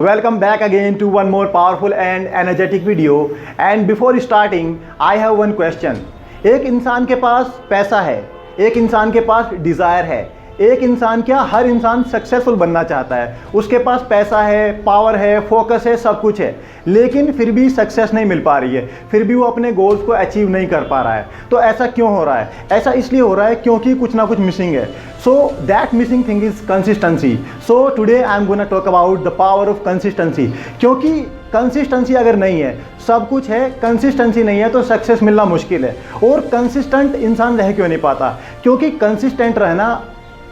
Welcome back again to one more powerful and energetic video. And before starting, I have one question. एक इंसान के पास पैसा है, एक इंसान के पास डिज़ायर है, एक इंसान क्या हर इंसान सक्सेसफुल बनना चाहता है, उसके पास पैसा है, पावर है, फोकस है, सब कुछ है, लेकिन फिर भी सक्सेस नहीं मिल पा रही है, फिर भी वो अपने गोल्स को अचीव नहीं कर पा रहा है। तो ऐसा क्यों हो रहा है? ऐसा इसलिए हो रहा है क्योंकि कुछ ना कुछ मिसिंग है। So that missing thing is consistency. So today I am gonna talk about the power of consistency. क्योंकि कंसिस्टेंसी अगर नहीं है, सब कुछ है, कंसिस्टेंसी नहीं है तो सक्सेस मिलना मुश्किल है। और कंसिस्टेंट इंसान रह क्यों नहीं पाता? क्योंकि कंसिस्टेंट रहना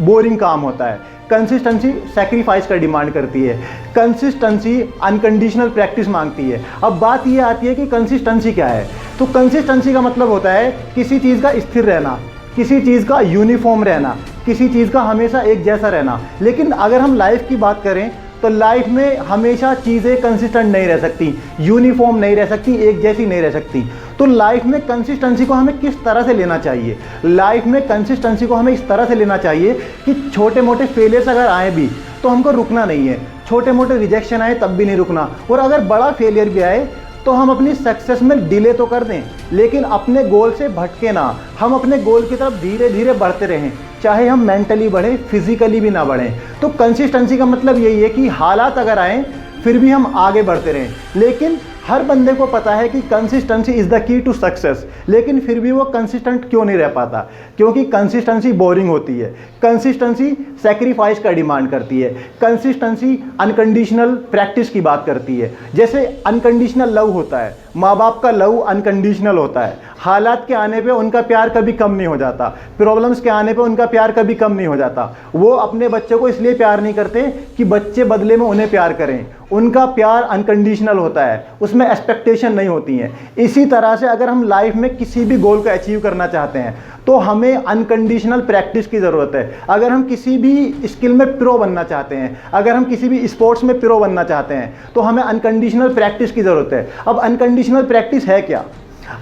बोरिंग काम होता है। कंसिस्टेंसी सेक्रीफाइस का डिमांड करती है, कंसिस्टेंसी अनकंडीशनल प्रैक्टिस मांगती है। अब बात ये आती है कि कंसिस्टेंसी क्या है। तो कंसिस्टेंसी का मतलब होता है किसी चीज़ का स्थिर रहना, किसी चीज़ का यूनिफॉर्म रहना, किसी चीज़ का हमेशा एक जैसा रहना। लेकिन अगर हम लाइफ की बात करें तो लाइफ में हमेशा चीज़ें कंसिस्टेंट नहीं रह सकती, यूनिफॉर्म नहीं रह सकती, एक जैसी नहीं रह सकती। तो लाइफ में कंसिस्टेंसी को हमें किस तरह से लेना चाहिए? लाइफ में कंसिस्टेंसी को हमें इस तरह से लेना चाहिए कि छोटे मोटे फेलियर्स अगर आए भी तो हमको रुकना नहीं है, छोटे मोटे रिजेक्शन आए तब भी नहीं रुकना, और अगर बड़ा फेलियर भी आए तो हम अपनी सक्सेस में डिले तो कर दें लेकिन अपने गोल से भटके ना। हम अपने गोल की तरफ धीरे धीरे बढ़ते रहें, चाहे हम मेंटली बढ़ें, फिजिकली भी ना बढ़ें। तो कंसिस्टेंसी का मतलब यही है कि हालात अगर आएँ फिर भी हम आगे बढ़ते रहें। लेकिन हर बंदे को पता है कि consistency is the key to success, लेकिन फिर भी वो कंसिस्टेंट क्यों नहीं रह पाता? क्योंकि कंसिस्टेंसी बोरिंग होती है, कंसिस्टेंसी सेक्रीफाइस का डिमांड करती है, कंसिस्टेंसी अनकंडीशनल प्रैक्टिस की बात करती है। जैसे अनकंडीशनल लव होता है, माँ बाप का लव अनकंडीशनल होता है, हालात के आने पे उनका प्यार कभी कम नहीं हो जाता, प्रॉब्लम्स के आने पे उनका प्यार कभी कम नहीं हो जाता। वो अपने बच्चों को इसलिए प्यार नहीं करते कि बच्चे बदले में उन्हें प्यार करें, उनका प्यार अनकंडीशनल होता है, उसमें एक्सपेक्टेशन नहीं होती हैं। इसी तरह से अगर हम लाइफ में किसी भी गोल को अचीव करना चाहते हैं तो हमें अनकंडीशनल प्रैक्टिस की ज़रूरत है। अगर हम किसी भी स्किल में प्रो बनना चाहते हैं, अगर हम किसी भी स्पोर्ट्स में प्रो बनना चाहते हैं तो हमें अनकंडीशनल प्रैक्टिस की ज़रूरत है। अब अनकंडीशनल प्रैक्टिस है क्या?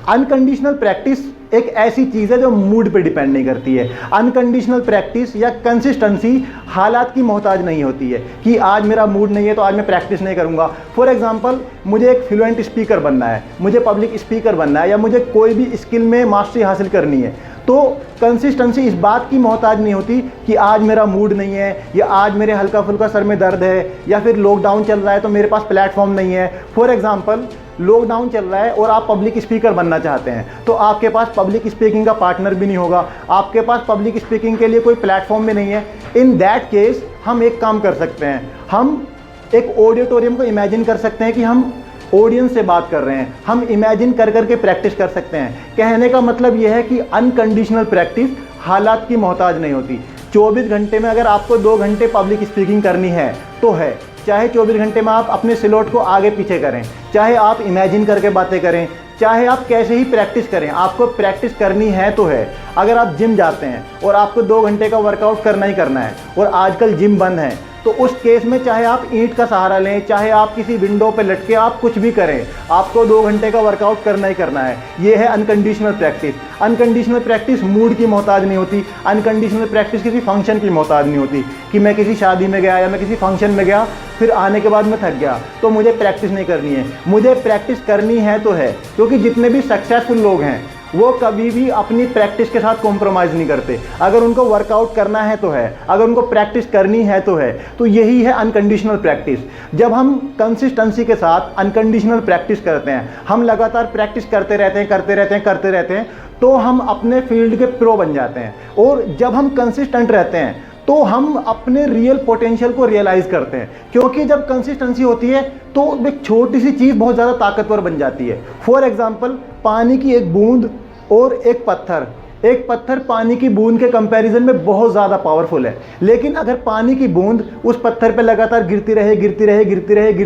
अनकंडीशनल प्रैक्टिस एक ऐसी चीज़ है जो मूड पे डिपेंड नहीं करती है। अनकंडीशनल प्रैक्टिस या कंसिस्टेंसी हालात की मोहताज नहीं होती है कि आज मेरा मूड नहीं है तो आज मैं प्रैक्टिस नहीं करूंगा। फॉर एग्जांपल, मुझे एक फ्लुएंट स्पीकर बनना है, मुझे पब्लिक स्पीकर बनना है, या मुझे कोई भी स्किल में मास्टरी हासिल करनी है, तो कंसिस्टेंसी इस बात की मोहताज नहीं होती कि आज मेरा मूड नहीं है, या आज मेरे हल्का फुल्का सर में दर्द है, या फिर लॉकडाउन चल रहा है तो मेरे पास प्लेटफॉर्म नहीं है। फॉर एग्जांपल, लॉकडाउन चल रहा है और आप पब्लिक स्पीकर बनना चाहते हैं तो आपके पास पब्लिक स्पीकिंग का पार्टनर भी नहीं होगा, आपके पास पब्लिक स्पीकिंग के लिए कोई प्लेटफॉर्म भी नहीं है। इन दैट केस हम एक काम कर सकते हैं, हम एक ऑडिटोरियम को इमेजिन कर सकते हैं कि हम ऑडियंस से बात कर रहे हैं, हम इमेजिन कर करके प्रैक्टिस कर सकते हैं। कहने का मतलब यह है कि अनकंडीशनल प्रैक्टिस हालात की मोहताज नहीं होती। 24 घंटे में अगर आपको 2 घंटे पब्लिक स्पीकिंग करनी है तो है, चाहे 24 घंटे में आप अपने स्लॉट को आगे पीछे करें, चाहे आप इमेजिन करके बातें करें, चाहे आप कैसे ही प्रैक्टिस करें, आपको प्रैक्टिस करनी है तो है। अगर आप जिम जाते हैं और आपको 2 घंटे का वर्कआउट करना ही करना है और आजकल जिम बंद है, तो उस केस में चाहे आप ईंट का सहारा लें, चाहे आप किसी विंडो पे लटके, आप कुछ भी करें, आपको 2 घंटे का वर्कआउट करना ही करना है। ये है unconditional practice. Unconditional practice mood की मोहताज नहीं होती, अनकंडीशनल प्रैक्टिस किसी फंक्शन की मोहताज नहीं होती कि मैं किसी शादी में गया या मैं किसी फंक्शन में गया, फिर आने के बाद मैं थक गया तो मुझे प्रैक्टिस नहीं करनी है। मुझे प्रैक्टिस करनी है तो है, क्योंकि जितने भी सक्सेसफुल लोग हैं वो कभी भी अपनी प्रैक्टिस के साथ कॉम्प्रोमाइज़ नहीं करते। अगर उनको वर्कआउट करना है तो है, अगर उनको प्रैक्टिस करनी है तो है। तो यही है अनकंडीशनल प्रैक्टिस। जब हम कंसिस्टेंसी के साथ अनकंडीशनल प्रैक्टिस करते हैं, हम लगातार प्रैक्टिस करते रहते हैं, तो हम अपने फील्ड के प्रो बन जाते हैं। और जब हम कंसिस्टेंट रहते हैं तो हम अपने रियल पोटेंशियल को रियलाइज़ करते हैं, क्योंकि जब कंसिस्टेंसी होती है तो एक छोटी सी चीज़ बहुत ज़्यादा ताकतवर बन जाती है। फॉर एग्जांपल, पानी की एक बूंद और एक पत्थर पानी की बूंद के कंपैरिजन में बहुत ज़्यादा पावरफुल है। लेकिन अगर पानी की बूंद उस पत्थर पे लगातार गिरती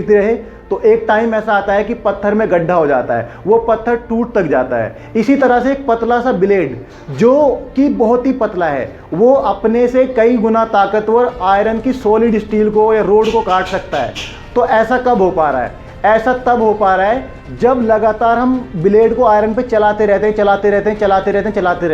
रहे तो एक टाइम ऐसा आता है कि पत्थर में गड्ढा हो जाता है, वो पत्थर टूट तक जाता है। इसी तरह से एक पतला सा ब्लेड जो कि बहुत ही पतला है, वो अपने से कई गुना ताकतवर आयरन की सॉलिड स्टील को या रोड को काट सकता है। तो ऐसा कब हो पा रहा है? ऐसा तब हो पा रहा है जब लगातार हम ब्लेड को आयरन पे चलाते रहते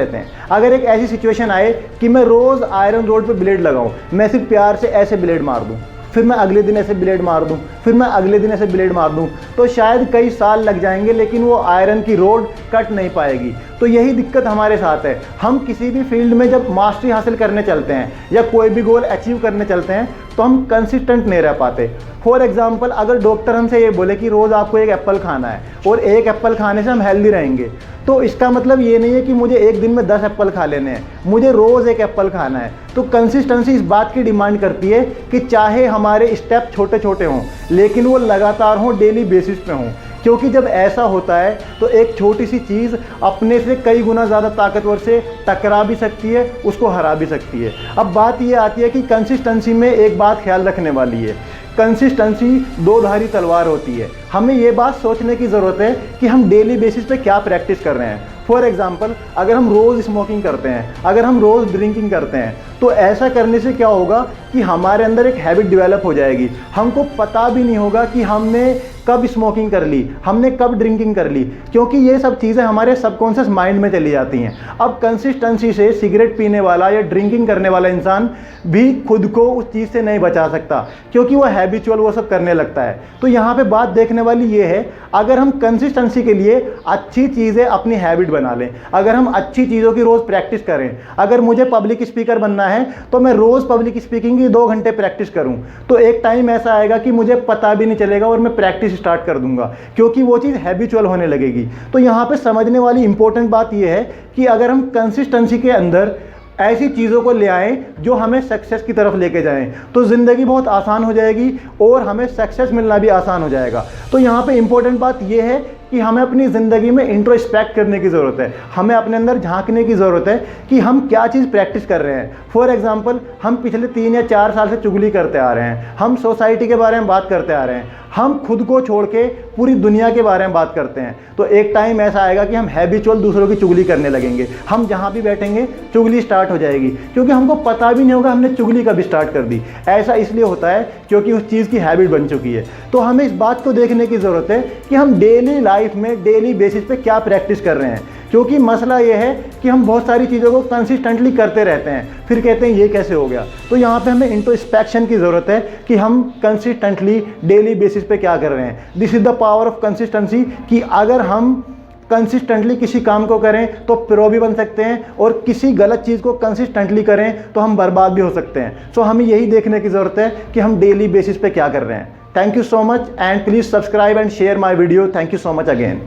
हैं। अगर एक ऐसी सिचुएशन आए कि मैं रोज़ आयरन रोड पे ब्लेड लगाऊं, मैं सिर्फ प्यार से ऐसे ब्लेड मार दूं, फिर मैं अगले दिन ऐसे ब्लेड मार दूँ, फिर मैं अगले दिन ऐसे ब्लेड मार दूँ, तो शायद कई साल लग जाएंगे लेकिन वो आयरन की रोड कट नहीं पाएगी। तो यही दिक्कत हमारे साथ है। हम किसी भी फील्ड में जब मास्टरी हासिल करने चलते हैं या कोई भी गोल अचीव करने चलते हैं तो हम कंसिस्टेंट नहीं रह पाते। फॉर एग्जाम्पल, अगर डॉक्टर हमसे ये बोले कि रोज़ आपको एक एप्पल खाना है और एक एप्पल खाने से हम हेल्दी रहेंगे, तो इसका मतलब ये नहीं है कि मुझे एक दिन में 10 एप्पल खा लेने हैं, मुझे रोज़ एक एप्पल खाना है। तो कंसिस्टेंसी इस बात की डिमांड करती है कि चाहे हमारे स्टेप छोटे छोटे हों लेकिन वो लगातार हों, डेली बेसिस पे हों। क्योंकि जब ऐसा होता है तो एक छोटी सी चीज़ अपने से कई गुना ज़्यादा ताकतवर से टकरा भी सकती है, उसको हरा भी सकती है। अब बात ये आती है कि कंसिस्टेंसी में एक बात ख्याल रखने वाली है, कंसिस्टेंसी दो धारी तलवार होती है। हमें ये बात सोचने की ज़रूरत है कि हम डेली बेसिस पे क्या प्रैक्टिस कर रहे हैं। फॉर एग्जाम्पल, अगर हम रोज़ स्मोकिंग करते हैं, अगर हम रोज़ ड्रिंकिंग करते हैं, तो ऐसा करने से क्या होगा कि हमारे अंदर एक हैबिट डेवलप हो जाएगी। हमको पता भी नहीं होगा कि हमने कब स्मोकिंग कर ली, हमने कब ड्रिंकिंग कर ली, क्योंकि ये सब चीज़ें हमारे सबकॉन्शियस माइंड में चली जाती हैं। अब कंसिस्टेंसी से सिगरेट पीने वाला या ड्रिंकिंग करने वाला इंसान भी खुद को उस चीज़ से नहीं बचा सकता, क्योंकि वो हैबिचुअल वो सब करने लगता है। तो यहाँ पे बात देखने वाली ये है, अगर हम कंसिस्टेंसी के लिए अच्छी चीज़ें अपनी हैबिट बना लें, अगर हम अच्छी चीज़ों की रोज़ प्रैक्टिस करें, अगर मुझे पब्लिक स्पीकर बनना है तो मैं रोज़ पब्लिक स्पीकिंग की 2 घंटे प्रैक्टिस करूं, तो एक टाइम ऐसा आएगा कि मुझे पता भी नहीं चलेगा और मैं प्रैक्टिस स्टार्ट कर दूंगा, क्योंकि वो चीज़ हैबिचुअल होने लगेगी। तो यहाँ पे समझने वाली इंपॉर्टेंट बात यह है कि अगर हम कंसिस्टेंसी के अंदर ऐसी चीज़ों को ले आएँ जो हमें सक्सेस की तरफ लेके जाएं, तो ज़िंदगी बहुत आसान हो जाएगी और हमें सक्सेस मिलना भी आसान हो जाएगा। तो यहाँ पे इंपॉर्टेंट बात यह है कि हमें अपनी ज़िंदगी में इंट्रोस्पेक्ट करने की ज़रूरत है, हमें अपने अंदर झांकने की ज़रूरत है कि हम क्या चीज़ प्रैक्टिस कर रहे हैं। फॉर एग्जांपल, हम पिछले 3 या 4 साल से चुगली करते आ रहे हैं, हम सोसाइटी के बारे में बात करते आ रहे हैं, हम खुद को छोड़ के पूरी दुनिया के बारे में बात करते हैं, तो एक टाइम ऐसा आएगा कि हम हैबिचुअल दूसरों की चुगली करने लगेंगे। हम जहाँ भी बैठेंगे चुगली स्टार्ट हो जाएगी, क्योंकि हमको पता भी नहीं होगा हमने चुगली कब स्टार्ट कर दी। ऐसा इसलिए होता है क्योंकि उस चीज़ की हैबिट बन चुकी है। तो हमें इस बात को देखने की ज़रूरत है कि हम डेली लाइफ में डेली बेसिस पे क्या प्रैक्टिस कर रहे हैं, क्योंकि मसला ये है कि हम बहुत सारी चीज़ों को कंसिस्टेंटली करते रहते हैं, फिर कहते हैं ये कैसे हो गया। तो यहाँ पे हमें इंट्रोस्पेक्शन की ज़रूरत है कि हम कंसिस्टेंटली डेली बेसिस पे क्या कर रहे हैं। This is the power of consistency, कि अगर हम कंसिस्टेंटली किसी काम को करें तो प्रो भी बन सकते हैं, और किसी गलत चीज़ को कंसिस्टेंटली करें तो हम बर्बाद भी हो सकते हैं। सो हमें यही देखने की ज़रूरत है कि हम डेली बेसिस पे क्या कर रहे हैं। Thank you so much, and please subscribe and share my video. Thank you so much again.